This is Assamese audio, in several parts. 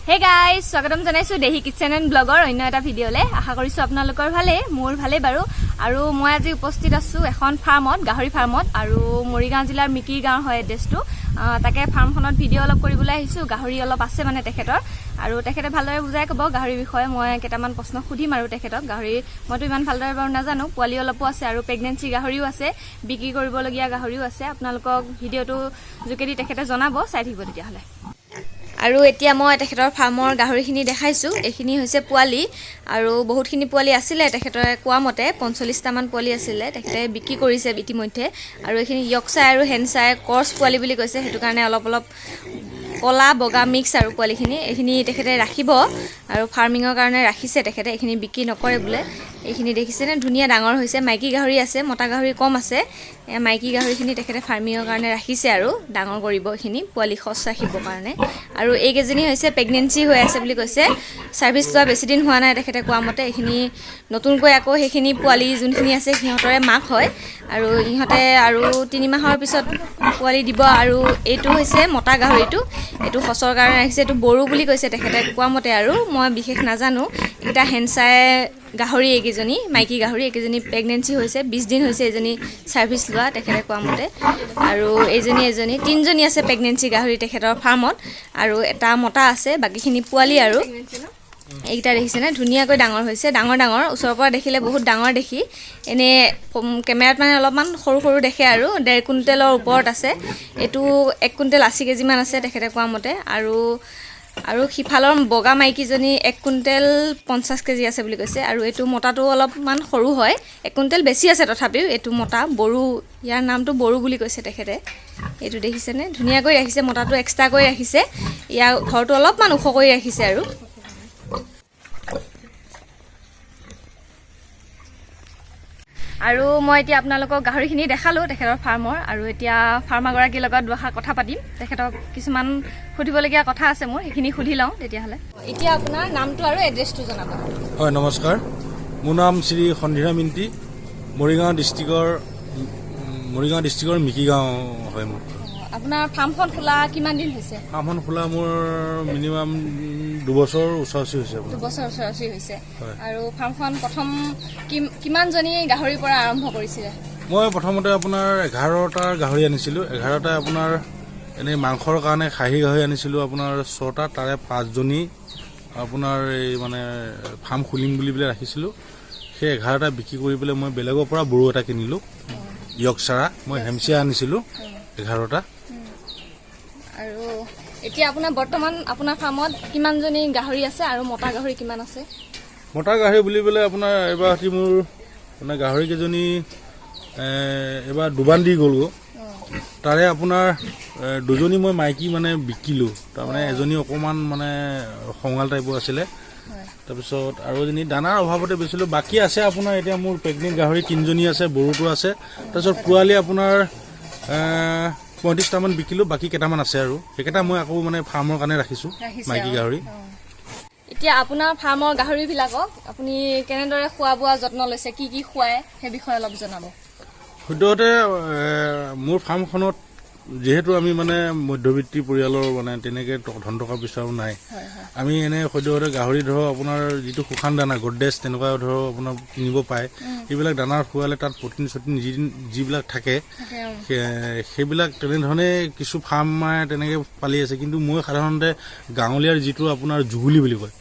Hey guys, স্বাগতম জনাইছো দেহি কিচেন এণ্ড ব্লগৰ অন্য এটা ভিডিঅ'লে। আশা কৰিছো আপোনালোকৰ ভালে, মোৰ ভালে বাৰু। আৰু মই আজি উপস্থিত আছো এখন ফাৰ্মত, গাহৰি ফাৰ্মত, আৰু মৰিগাঁও জিলাৰ মিকিৰ গাঁও হয় এড্ৰেছটো। তাকে ফাৰ্মখনত ভিডিঅ' অলপ কৰিবলৈ আহিছো। গাহৰি অলপ আছে মানে তেখেতৰ, আৰু তেখেতে ভালদৰে বুজাই ক'ব গাহৰিৰ বিষয়ে। মই কেইটামান প্ৰশ্ন সুধিম আৰু তেখেতক। গাহৰি মইতো ইমান ভালদৰে বাৰু নাজানো, পোৱালি অলপো আছে আৰু প্ৰেগনেঞ্চি গাহৰিও আছে, বিক্ৰী কৰিবলগীয়া গাহৰিও আছে। আপোনালোকক ভিডিঅ'টো যোগেদি তেখেতে জনাব, চাই থাকিব তেতিয়াহ'লে। আৰু এতিয়া মই তেখেতৰ ফাৰ্মৰ গাহৰিখিনি দেখাইছোঁ। এইখিনি হৈছে পোৱালি, আৰু বহুতখিনি পোৱালি আছিলে তেখেতৰে কোৱা মতে 45টামান পোৱালি আছিলে, তেখেতে বিক্ৰী কৰিছে ইতিমধ্যে। আৰু এইখিনি য়ৰ্কশ্বায়াৰ আৰু হেণ্ডশ্বায়াৰ ক্ৰছ পোৱালি বুলি কৈছে, সেইটো কাৰণে অলপ কলা বগা মিক্স আৰু পোৱালিখিনি। এইখিনি তেখেতে ৰাখিব আৰু ফাৰ্মিঙৰ কাৰণে ৰাখিছে তেখেতে, এইখিনি বিক্ৰী নকৰে বোলে। এইখিনি দেখিছেনে, ধুনীয়া ডাঙৰ হৈছে। মাইকী গাহৰি আছে, মতা গাহৰি কম আছে। মাইকী গাহৰিখিনি তেখেতে ফাৰ্মিঙৰ কাৰণে ৰাখিছে আৰু ডাঙৰ কৰিব এইখিনি, পোৱালি সচ ৰাখিবৰ কাৰণে। আৰু এইকেইজনী হৈছে প্ৰেগনেঞ্চি হৈ আছে বুলি কৈছে, ছাৰ্ভিচ লোৱা বেছি দিন হোৱা নাই তেখেতে কোৱা মতে। এইখিনি নতুনকৈ আকৌ সেইখিনি পোৱালি যোনখিনি আছে সিহঁতৰে মাক হয়, আৰু ইহঁতে আৰু 3 মাহৰ পিছত পোৱালি দিব। আৰু এইটো হৈছে মতা গাহৰিটো, এইটো সচৰ কাৰণে ৰাখিছে। এইটো বড়ো বুলি কৈছে তেখেতে কোৱা মতে, আৰু মই বিশেষ নাজানো। এইকেইটা হেণ্ডশ্বায়াৰ গাহৰি, এইকেইজনী মাইকী গাহৰি, এইকেইজনী প্ৰেগনেঞ্চি হৈছে, 20 দিন হৈছে এইজনী ছাৰ্ভিচ লোৱা তেখেতে কোৱা মতে। আৰু এজনী 3জনী আছে প্ৰেগনেঞ্চি গাহৰি তেখেতৰ ফাৰ্মত, আৰু এটা মতা আছে, বাকীখিনি পোৱালি। আৰু এইকেইটা দেখিছেনে, ধুনীয়াকৈ ডাঙৰ হৈছে, ডাঙৰ ওচৰৰ পৰা দেখিলে বহুত ডাঙৰ দেখি, এনেই কেমেৰাত মানে অলপমান সৰু সৰু দেখে। আৰু 1.5 কুইণ্টেলৰ ওপৰত আছে, এইটো 1 কুইণ্টেল 80 কেজিমান আছে তেখেতে কোৱা মতে। আৰু সিফালৰ বগা মাইকীজনী 1 কুইণ্টেল 50 কেজি আছে বুলি কৈছে। আৰু এইটো মতাটো অলপমান সৰু হয়, 1 কুইণ্টেল বেছি আছে তথাপিও। এইটো মতা বড়ো, ইয়াৰ নামটো বড়ো বুলি কৈছে তেখেতে। এইটো দেখিছেনে, ধুনীয়াকৈ ৰাখিছে, মতাটো এক্সট্ৰাকৈ ৰাখিছে, ইয়াৰ ঘৰটো অলপমান ওখ কৰি ৰাখিছে। আৰু মই এতিয়া আপোনালোকক গাহৰিখিনি দেখালোঁ তেখেতৰ ফাৰ্মৰ, আৰু এতিয়া ফাৰ্মাৰগৰাকীৰ লগত দুআষাৰ কথা পাতিম। তেখেতক কিছুমান সুধিবলগীয়া কথা আছে মোৰ, সেইখিনি সুধি লওঁ তেতিয়াহ'লে। এতিয়া আপোনাৰ নামটো আৰু এড্ৰেছটো জনাব। হয়, নমস্কাৰ। মোৰ নাম শ্ৰী সন্ধিৰাম ইংতি, মৰিগাঁও ডিষ্ট্ৰিক্টৰ মিকি গাঁও হয় মোৰ। আপোনাৰ ফাৰ্মখন খোলা কিমান দিন হৈছে? ফাৰ্মখন খোলা মোৰ মিনিমাম 2 বছৰ ওচৰা-ওচৰি হৈছে। 2 বছৰ ওচৰা-ওচৰি হৈছে। আৰু ফাৰ্মখন প্ৰথম কিমানজনী গাহৰিৰ পৰা আৰম্ভ কৰিছিলে? মই প্ৰথমতে আপোনাৰ 11টা গাহৰি আনিছিলোঁ। 11টা আপোনাৰ এনেই মাংসৰ কাৰণে খাহী গাহৰি আনিছিলোঁ আপোনাৰ 6টা, তাৰে 5জনী আপোনাৰ এই মানে ফাৰ্ম খুলিম বুলি পেলাই ৰাখিছিলোঁ। সেই 11টা বিক্ৰী কৰি পেলাই মই বেলেগৰ পৰা বড়ো এটা কিনিলোঁ, য়ৰ্কশ্বায়াৰ। মই হেমশ্বায়াৰ আনিছিলোঁ 11টা। আৰু এতিয়া বৰ্তমান আপোনাৰ ফাৰ্মত কিমানজনী গাহৰি আছে আৰু মতা গাহৰি কিমান আছে? মতা গাহৰি বুলিবলৈ আপোনাৰ এইবাৰ মোৰ মানে গাহৰিকেইজনী এইবাৰ 2 বান দি গ'লগৈ। তাৰে আপোনাৰ 2জনী মই মাইকী মানে বিকিলোঁ, তাৰমানে এজনী অকণমান মানে খঙাল টাইপৰ আছিলে। তাৰপিছত আৰু এজনী দানাৰ অভাৱতে বেচিলোঁ। বাকী আছে আপোনাৰ এতিয়া মোৰ প্ৰেগনেণ্ট গাহৰি 3জনী আছে, বড়োটো আছে। তাৰপিছত পোৱালি আপোনাৰ 35টামান বিকিলোঁ, বাকী কেইটামান আছে। আৰু সেইকেইটা মই আকৌ মানে ফাৰ্মৰ কাৰণে ৰাখিছোঁ, মাইকী গাহৰি। এতিয়া আপোনাৰ ফাৰ্মৰ গাহৰিবিলাকক আপুনি কেনেদৰে খোৱা বোৱা যত্ন লৈছে, কি খুৱায়, সেই বিষয়ে অলপ জনাব। সদ্যহতে মোৰ ফাৰ্মখনত যিহেতু আমি মানে মধ্যবিত্তি পৰিয়ালৰ মানে তেনেকৈ ধন টকা পইচাও নাই, আমি এনে সদ্যহতে গাহৰি ধৰক আপোনাৰ যিটো শুকান দানা গড্ৰেজ তেনেকুৱা ধৰক আপোনাৰ কিনিব পায়, এইবিলাক দানাৰ খোৱালে তাত প্ৰটিন যিবিলাক থাকে সেইবিলাক তেনেধৰণে কিছু ফাৰ্মাৰে তেনেকৈ পালি আছে। কিন্তু মই সাধাৰণতে গাঁৱলীয়াৰ যিটো আপোনাৰ জুগুলি বুলি কয়,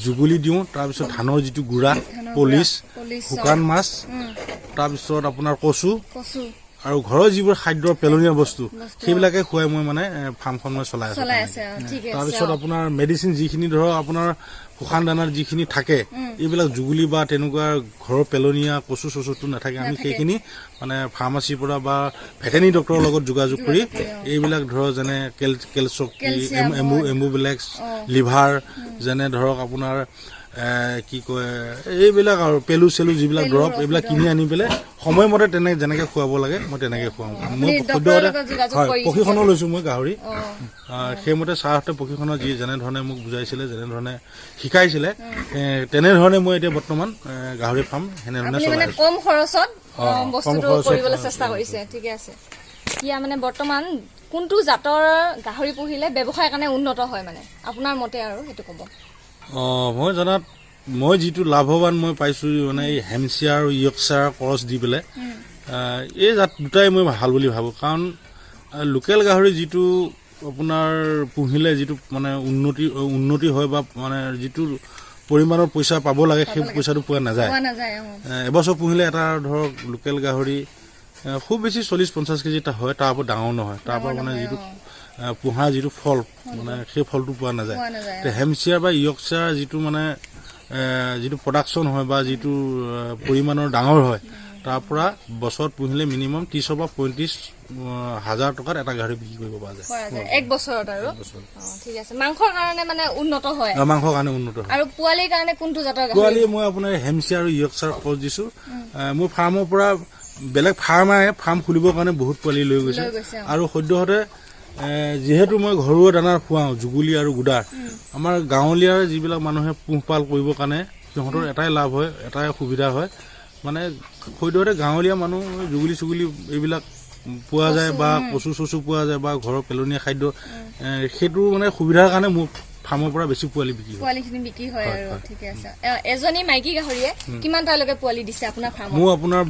জুগুলি দিওঁ। তাৰপিছত ধানৰ যিটো গুড়া, পলিচ, শুকান মাছ, তাৰপিছত আপোনাৰ কচু, আৰু ঘৰৰ যিবোৰ খাদ্যৰ পেলনীয়া বস্তু সেইবিলাকে খুৱাই মই মানে ফাৰ্মখন মই চলাই আছোঁ। তাৰপিছত আপোনাৰ মেডিচিন যিখিনি ধৰক আপোনাৰ শুকান দানাৰ যিখিনি থাকে, এইবিলাক জুগুলি বা তেনেকুৱা ঘৰৰ পেলনীয়া কচু চচুটো নাথাকে, আমি সেইখিনি মানে ফাৰ্মাচীৰ পৰা বা ভেটেৰিনেৰী ডক্টৰৰ লগত যোগাযোগ কৰি এইবিলাক ধৰক যেনে কেলচকি, এম্বুবেলেক্স, লিভাৰ, যেনে ধৰক আপোনাৰ কি কয় এইবিলাক আৰু পেলু চেলু যিবিলাক দৰৱ, এইবিলাক কিনি আনি পেলাই সময়মতে যেনেকৈ খুৱাব লাগে মই তেনেকৈ খুৱাওঁ। মই সদ্যহতে প্ৰশিক্ষণো লৈছোঁ মই গাহৰি। সেইমতে ছাৰহঁতে প্ৰশিক্ষণৰ যেনেধৰণে মোক বুজাইছিলে, যেনেধৰণে শিকাইছিলে, তেনেধৰণে মই এতিয়া বৰ্তমান গাহৰি ফাৰ্ম সেনেধৰণে চলাই আছোঁ। কম খৰচত বস্তুটো কৰিবলৈ চেষ্টা কৰিছে। ঠিকে আছে। এতিয়া মানে বৰ্তমান কোনটো জাতৰ গাহৰি পুহিলে ব্যৱসায়ৰ কাৰণে উন্নত হয় মানে আপোনাৰ মতে আৰু সেইটো ক'ব মই জনাত মই যিটো লাভৱান মই পাইছোঁ মানে এই হেমচিয়াৰ আৰু ইয়ৰ্কশ্বায়াৰ ক্ৰছ দি পেলাই এই জাত দুটাই মই ভাল বুলি ভাবোঁ কাৰণ লোকেল গাহৰি যিটো আপোনাৰ পুহিলে যিটো মানে উন্নতি হয় বা মানে যিটো পৰিমাণৰ পইচা পাব লাগে সেই পইচাটো পোৱা নাযায় এবছৰ পুহিলে এটা ধৰক লোকেল গাহৰি খুব বেছি 40-50 কেজি এটা হয় তাৰ পৰা ডাঙৰ নহয় তাৰ পৰা মানে যিটো পোহাৰ যিটো ফল মানে সেই ফলটো পোৱা নাযায় হেমচিয়াৰ বা ইয়ৰ্কশ্বায়াৰ যিটো মানে যিটো প্ৰডাকশ্যন হয় বা যিটো পৰিমাণৰ ডাঙৰ হয় তাৰ পৰা বছৰত পুহিলে মিনিমাম 30 বা 35,000 টকাত এটা গাহৰি বিক্ৰী কৰিব পৰা যায় এক বছৰত আৰু ঠিক আছে মাংসৰ কাৰণে মানে উন্নত হয় মাংসৰ কাৰণে উন্নত হয় আৰু পোৱালিৰ কাৰণে কোনটো জাতৰ গাহৰি পোৱালি মই আপোনাৰ হেমচিয়াৰ আৰু ইয়ৰ্কশ্বায়াৰ ক্ৰছ দিছোঁ মোৰ ফাৰ্মৰ পৰা বেলেগ ফাৰ্ম খুলিবৰ কাৰণে বহুত পোৱালি লৈ গৈছে আৰু সদ্যহতে যিহেতু মই ঘৰুৱা দানা খুৱাওঁ জুগুলি আৰু গুদাৰ আমাৰ গাঁৱলীয়া যিবিলাক মানুহে পোহপাল কৰিবৰ কাৰণে সিহঁতৰ এটাই লাভ হয় এটাই সুবিধা হয় মানে সদ্যহতে গাঁৱলীয়া মানুহ জুগুলি চুগুলি এইবিলাক পোৱা যায় বা কচু চচু পোৱা যায় বা ঘৰৰ পেলনীয়া খাদ্য সেইটো মানে সুবিধাৰ কাৰণে মোৰ ফাৰ্মৰ পৰা বেছি পোৱালি বিক্ৰী হয় আৰু ঠিকে আছে এজনী মাইকী গাহৰিয়ে কিমান টালৈকে পোৱালি দিছে আপোনাৰ ফাৰ্মত মোৰ আপোনাৰ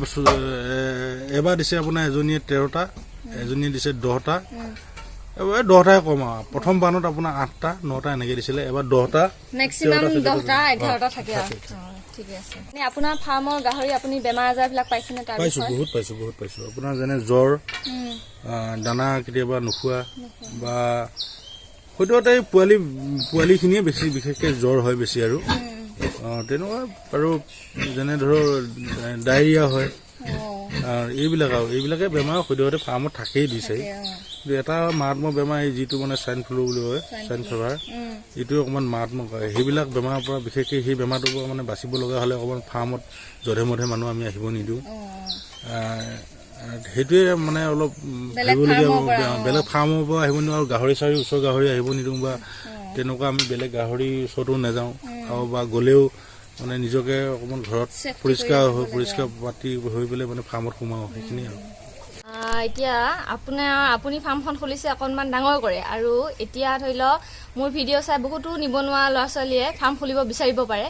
এবাৰ দিছে আপোনাৰ এজনীয়ে 13টা এজনীয়ে দিছে 10টা এবাৰ 10টাই কম আৰু প্ৰথম বানত আপোনাৰ 8টা 9টা এনেকে দিছিলে এবাৰ 10টা মেক্সিমাম 10টা 11টা থাকে আৰু ঠিক আছে আপোনাৰ ফাৰ্মৰ গাহৰি আপুনি বেমাৰ আজাৰ বিলাক পাইছে নে তাৰ পাইছো বহুত পাইছো আপোনাৰ যেনে জ্বৰ দানা কেতিয়াবা নোখোৱা বা সদ্যহতে পোৱালিখিনিয়ে বেছি বিশেষকৈ জ্বৰ হয় বেছি আৰু তেনেকুৱা আৰু যেনে ধৰক ডায়েৰিয়া হয় এইবিলাকে বেমাৰ সদ্যহতে ফাৰ্মত থাকেই দিছে এটা মাৰাত্মক বেমাৰ এই যিটো মানে স্বাইন ফ্লু বুলি কয় স্বাইন ফিভাৰ এইটো অকণমান মাৰাত্মক হয় সেইবিলাক বেমাৰৰ পৰা বিশেষকৈ সেই বেমাৰটোৰ পৰা মানে বাচিব লগা হ'লে অকণমান ফাৰ্মত যধে মধে মানুহ আমি আহিব নিদিওঁ সেইটোৱে মানে অলপ ভাবিবলগীয়া বেলেগ ফাৰ্মৰ পৰা আহিব নিদিওঁ আৰু গাহৰি চাহৰি ওচৰ গাহৰি আহিব নিদিওঁ বা তেনেকুৱা আমি বেলেগ গাহৰি ওচৰতো নাযাওঁ আৰু বা গ'লেও মানে নিজকে অকণমান ঘৰত পৰিষ্কাৰ পাতি হৈ পেলাই মানে ফাৰ্মত সোমাওঁ সেইখিনি আৰু এতিয়া আপুনি ফাৰ্মখন খুলিছে অকণমান ডাঙৰ কৰে আৰু এতিয়া ধৰি লওক মোৰ ভিডিঅ' চাই বহুতো নিবনুৱা ল'ৰা ছোৱালীয়ে ফাৰ্ম খুলিব বিচাৰিব পাৰে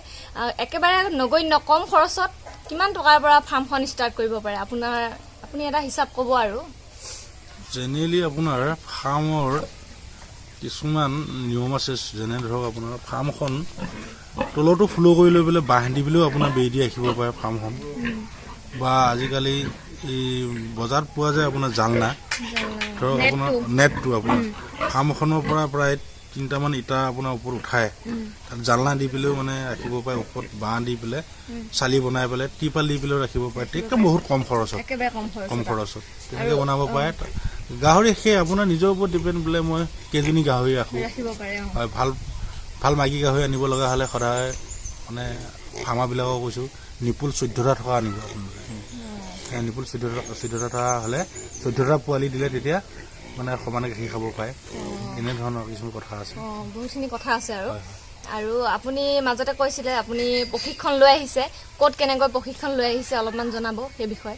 একেবাৰে নগণ্য কম খৰচত কিমান টকাৰ পৰা ফাৰ্মখন ষ্টাৰ্ট কৰিব পাৰে আপুনি এটা হিচাপ ক'ব আৰু জেনেৰেলি আপোনাৰ ফাৰ্মৰ কিছুমান নিয়ম আছে যেনে ধৰক আপোনাৰ ফাৰ্মখন তলতো ফ্ল' কৰি লৈ পেলাই বাঁহ দি পেলাইও আপোনাৰ বেৰি দি ৰাখিব পাৰে ফাৰ্মখন বা আজিকালি এই বজাৰত পোৱা যায় আপোনাৰ জালনা ধৰক আপোনাৰ নেটটো আপোনাৰ ফাৰ্মখনৰ পৰা প্ৰায় 3টামান ইটা আপোনাৰ ওপৰত উঠাই তাত জালনা দি পেলাইও মানে ৰাখিব পাৰে ওপৰত বাঁহ দি পেলাই চালি বনাই পেলাই টিপাল দি পেলাইও ৰাখিব পাৰে একদম বহুত কম খৰচত তেনেকৈ বনাব পাৰে গাহৰি সেই আপোনাৰ নিজৰ ওপৰত ডিপেণ্ড বোলে মই কেইজনী গাহৰি ৰাখোঁ হয় ভাল মাইকী গাহৰি আনিব লগা হ'লে সদায় মানে ফাৰ্মাৰবিলাকক কৈছোঁ নিপুল 14টা থকা আনিব আপোনালোকে নিপুল 14টা থকা হ'লে 14টা পোৱালি দিলে তেতিয়া মানে সমানে গাখীৰ খাব পাৰে এনেধৰণৰ কিছুমান কথা আছে বহুতখিনি কথা আছে আৰু আপুনি মাজতে কৈছিলে আপুনি প্ৰশিক্ষণ লৈ আহিছে ক'ত কেনেকৈ প্ৰশিক্ষণ লৈ আহিছে অলপমান জনাব সেই বিষয়ে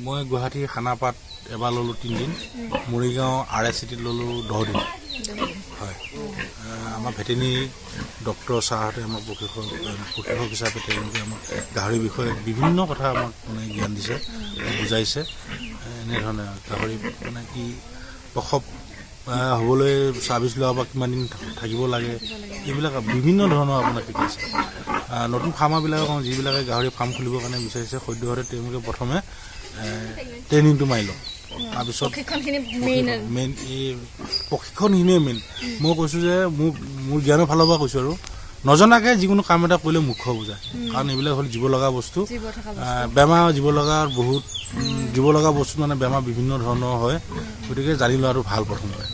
মই গুৱাহাটী খানাপাত এবাৰ ল'লোঁ 3 দিন মৰিগাঁও RSCT ল'লোঁ 10 দিন হয় আমাৰ ভেটেৰিনেৰী ডক্টৰ ছাৰহঁতে আমাক প্ৰশিক্ষক হিচাপে তেওঁলোকে আমাক গাহৰিৰ বিষয়ে বিভিন্ন কথা আমাক মানে জ্ঞান দিছে বুজাইছে এনেধৰণে গাহৰি মানে কি প্ৰসৱ হ'বলৈ ছাৰ্ভিচ লোৱা বা কিমান দিন থাকিব লাগে এইবিলাক বিভিন্ন ধৰণৰ আপোনাক শিকাইছে নতুন ফাৰ্মাৰবিলাকে কওঁ যিবিলাকে গাহৰি ফাৰ্ম খুলিবৰ কাৰণে বিচাৰিছে সদ্যহতে তেওঁলোকে প্ৰথমে ট্ৰেইনিংটো মাৰি লওক তাৰপিছত মেইন এই প্ৰশিক্ষণখিনিয়ে মেইন মই কৈছোঁ যে মোৰ জ্ঞানৰ ফালৰ পৰা কৈছোঁ আৰু নজনাকৈ যিকোনো কাম এটা কৰিলে মুখ্য বুজায় কাৰণ এইবিলাক হ'ল জীৱ লগা বস্তু বেমাৰ জীৱ লগা বস্তু মানে বেমাৰ বিভিন্ন ধৰণৰ হয় গতিকে জানি লোৱাটো ভাল প্ৰথমতে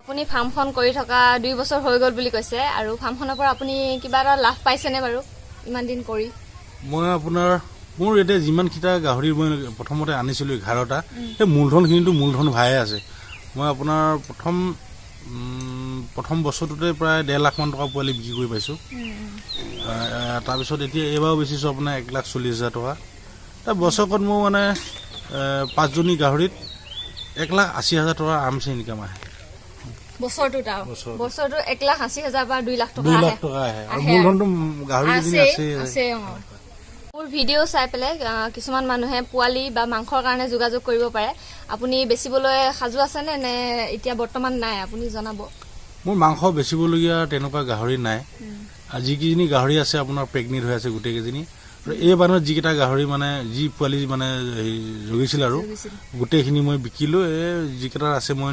আপুনি ফাৰ্মখন কৰি থকা 2 বছৰ হৈ গ'ল বুলি কৈছে আৰু ফাৰ্মখনৰ পৰা আপুনি কিবা এটা লাভ পাইছেনে বাৰু ইমান দিন কৰি মই আপোনাৰ মোৰ এতিয়া যিমানকেইটা গাহৰি মই প্ৰথমতে আনিছিলোঁ 11টা সেই মূলধনখিনিতো মূলধন ভায়ে আছে মই আপোনাৰ প্ৰথম বছৰটোতে প্ৰায় 1.5 লাখ মান টকা পোৱালি বিক্ৰী কৰি পাইছোঁ তাৰপিছত এতিয়া এইবাৰো বেচিছোঁ আপোনাৰ 1,40,000 টকা তাৰ বছৰত মোৰ মানে 5জনী গাহৰিত 1,80,000 টকা আৰামছে ইনকাম আহে বছৰটো 1,80,000 বা 2 লাখ টকা 2 লাখ টকা আহে আৰু মূলধনটো গাহৰি যদি আছে মোৰ ভিডিঅ' চাই পেলাই কিছুমান মানুহে পোৱালি বা মাংসৰ কাৰণে যোগাযোগ কৰিব পাৰে আপুনি বেচিবলৈ সাজু আছে নে এতিয়া বৰ্তমান নাই আপুনি জনাব মোৰ মাংস বেচিবলগীয়া তেনেকুৱা গাহৰি নাই আৰু যিকেইজনী গাহৰি আছে আপোনাৰ প্ৰেগনেণ্ট হৈ আছে গোটেইকেইজনী আৰু এই বাৰত যিকেইটা গাহৰি মানে যি পোৱালি মানে জগিছিল আৰু গোটেইখিনি মই বিকিলোঁ এই যিকেইটা আছে মই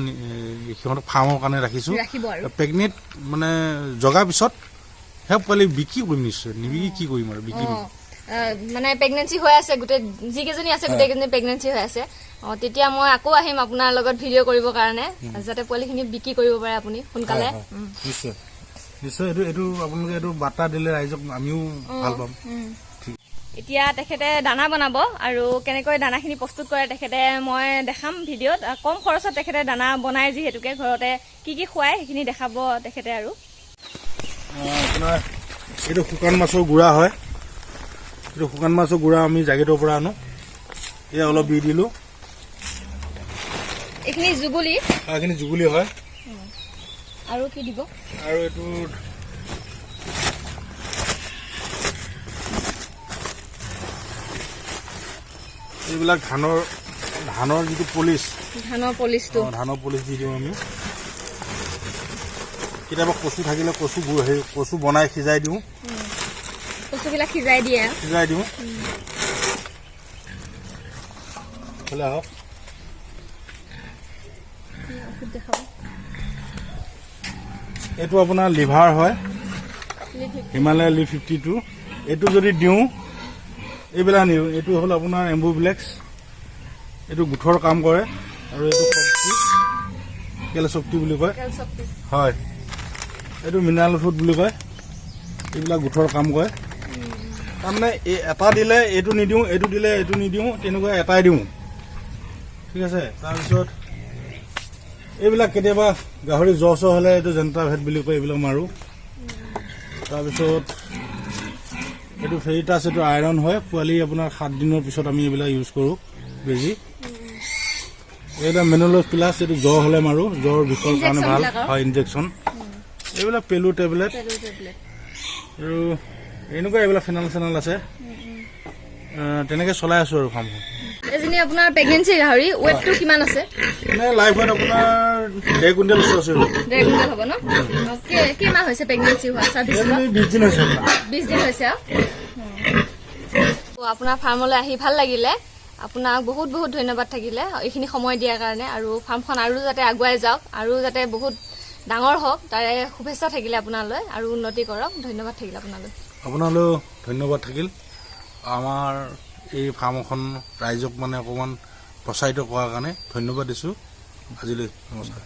সিহঁতক ফাৰ্মৰ কাৰণে ৰাখিছোঁ প্ৰেগনেণ্ট মানে জগাৰ পিছত সেই পোৱালি বিক্ৰী কৰিম নিশ্চয় নিবিকি কি কৰিম আৰু বিকিম মানে প্ৰেগনেন্সি হৈ আছে গোটেই যিকেইজনী আছে গোটেইকেইজনী প্ৰেগনেন্সি হৈ আছে তেতিয়া মই আকৌ আহিম আপোনাৰ লগত ভিডিঅ' কৰিবৰ কাৰণে যাতে পোৱালিখিনি বিক্ৰী কৰিব পাৰে আপুনি সোনকালে নিশ্চয় নিশ্চয় এইটো আপোনালোকে এইটো বাৰ্তা দিলে ৰাইজক আমিও ভাল পাম এতিয়া তেখেতে দানা বনাব আৰু কেনেকৈ দানাখিনি প্ৰস্তুত কৰে তেখেতে মই দেখাম ভিডিঅ'ত কম খৰচত তেখেতে দানা বনাই যিহেতুকে ঘৰতে কি খুৱায় সেইখিনি দেখাব তেখেতে আৰু আপোনাৰ এইটো শুকান মাছৰ গুড়া হয় এইটো শুকান মাছৰ গুড়া আমি জাগিৰৰ পৰা আনো এয়া অলপ দি দিলোঁ এইখিনি জুগুলি হয় আৰু কি দিব আৰু এইটো এইবিলাক ধানৰ যিটো পলিচ ধানৰ পলিচ দি দিওঁ আমি কেতিয়াবা কচু থাকিলে কচু বনাই সিজাই দিওঁ কচুবিলাক সিজাই দিওঁ আহক এইটো আপোনাৰ লিভাৰ হয় হিমালয় লিভ 52 এইটো যদি দিওঁ এইবিলাক নিওঁ এইটো হ'ল আপোনাৰ এম্বুফ্লেক্স এইটো গোঠৰ কাম কৰে আৰু এইটো কেল শক্তি বুলি কয় হয় এইটো মিনাৰেল ফুড বুলি কয় এইবিলাক গোঠৰ কাম কৰে তাৰমানে এটা দিলে এইটো নিদিওঁ এইটো দিলে এইটো নিদিওঁ তেনেকুৱা এটাই দিওঁ ঠিক আছে তাৰপিছত এইবিলাক কেতিয়াবা গাহৰি জ্বৰ হ'লে এইটো জেণ্টাভেট বুলি কয় এইবিলাক মাৰোঁ তাৰপিছত এইটো ফেৰিটাছ এইটো আইৰণ হয় পোৱালি আপোনাৰ 7 দিনৰ পিছত আমি এইবিলাক ইউজ কৰোঁ বেজি এইটা মেন'লছ প্লাছ এইটো জ্বৰ হ'লে মাৰোঁ জ্বৰ বিষৰ কাৰণে ভাল হয় ইনজেকশ্যন এইবিলাক পেলু টেবলেট আৰু এনেকুৱা এইবিলাক ফেনাল চেনাল আছে তেনেকৈ চলাই আছোঁ আৰু ফাৰ্মখন এজনী আপোনাৰ প্ৰেগনেন্সি গাহৰি ওয়েটটো কিমান আছে মানে লাইফত আপোনাৰ 1.5 কুইণ্টেল আছে 1.5 কুইণ্টেল হ'ব ন কি মাহ হৈছে প্ৰেগনেন্সি হোৱা 20 দিন হৈছে 20 দিন হৈছে আপোনাৰ ফাৰ্মলৈ আহি ভাল লাগিলে আপোনাক বহুত বহুত ধন্যবাদ থাকিলে এইখিনি সময় দিয়াৰ কাৰণে আৰু ফাৰ্মখন আৰু যাতে আগুৱাই যাওক আৰু যাতে বহুত ডাঙৰ হওক তাৰে শুভেচ্ছা থাকিলে আপোনালৈ আৰু উন্নতি কৰক ধন্যবাদ থাকিল আপোনালৈ ধন্যবাদ থাকিল আমাৰ এই ফাৰ্মখন ৰাইজক মানে অকণমান প্ৰচাৰিত কৰাৰ কাৰণে ধন্যবাদ দিছোঁ আজিলৈ নমস্কাৰ